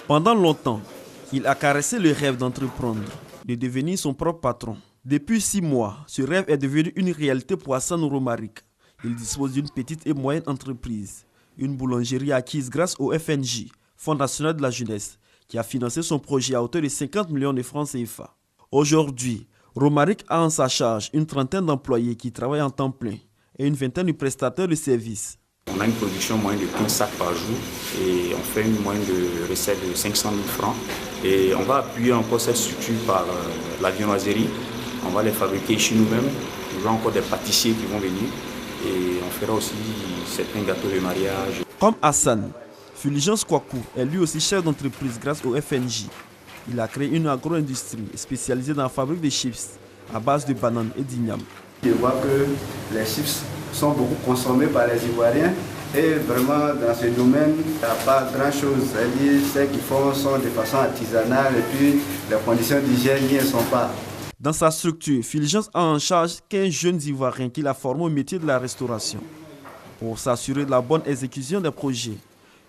Pendant longtemps, il a caressé le rêve d'entreprendre, de devenir son propre patron. Depuis 6 mois, ce rêve est devenu une réalité pour Hassan Romaric. Il dispose d'une petite et moyenne entreprise, une boulangerie acquise grâce au FNJ, Fonds national de la jeunesse, qui a financé son projet à hauteur de 50 millions de francs CFA. Aujourd'hui, Romaric a en sa charge une trentaine d'employés qui travaillent en temps plein et une vingtaine de prestataires de services. On a une production moyenne de 15 sacs par jour et on fait une moyenne de recette de 500 000 francs. Et on va appuyer encore cette structure par la viennoiserie. On va les fabriquer chez nous-mêmes. Il y aura encore des pâtissiers qui vont venir et on fera aussi certains gâteaux de mariage. Comme Hassan, Fulgence Kwaku est lui aussi chef d'entreprise grâce au FNJ. Il a créé une agro-industrie spécialisée dans la fabrique de chips à base de bananes et d'igname. Je vois que les chips sont beaucoup consommés par les Ivoiriens et vraiment dans ce domaine, il n'y a pas grand-chose. C'est-à-dire ce qu'ils font sont de façon artisanale et puis les conditions d'hygiène n'y sont pas. Dans sa structure, Fulgence a en charge 15 jeunes Ivoiriens qu'il a formés au métier de la restauration. Pour s'assurer de la bonne exécution des projets,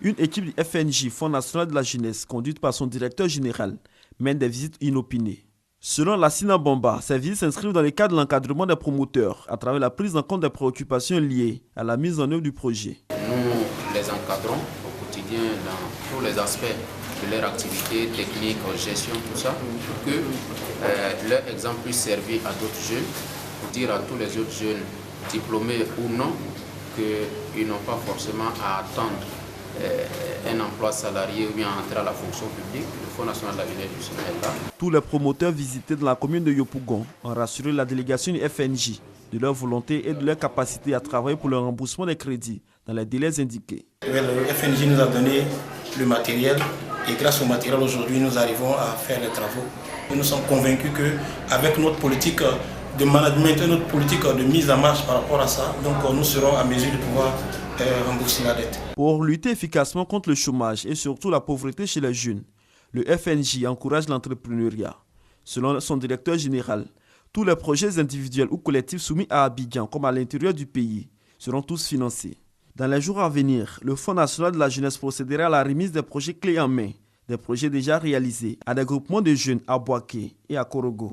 une équipe du FNJ, Fonds national de la jeunesse, conduite par son directeur général, mène des visites inopinées. Selon la Sinabomba, ces visites s'inscrivent dans le cadre de l'encadrement des promoteurs à travers la prise en compte des préoccupations liées à la mise en œuvre du projet. Nous les encadrons au quotidien dans tous les aspects de leur activité, technique, gestion, tout ça, pour que leur exemple puisse servir à d'autres jeunes, pour dire à tous les autres jeunes, diplômés ou non, qu'ils n'ont pas forcément à attendre un emploi salarié ou bien entrer à la fonction publique. Le Fonds national de la jeunesse du Sénégal est là. Tous les promoteurs visités dans la commune de Yopougon ont rassuré la délégation du FNJ de leur volonté et de leur capacité à travailler pour le remboursement des crédits dans les délais indiqués. Le FNJ nous a donné le matériel et grâce au matériel aujourd'hui nous arrivons à faire les travaux. Et nous sommes convaincus qu'avec notre politique de management et notre politique de mise en marche par rapport à ça, donc nous serons à mesure de pouvoir rembourser la dette. Pour lutter efficacement contre le chômage et surtout la pauvreté chez les jeunes, le FNJ encourage l'entrepreneuriat. Selon son directeur général, tous les projets individuels ou collectifs soumis à Abidjan comme à l'intérieur du pays seront tous financés. Dans les jours à venir, le Fonds national de la jeunesse procédera à la remise des projets clés en main, des projets déjà réalisés à des groupements de jeunes à Boaké et à Korogo.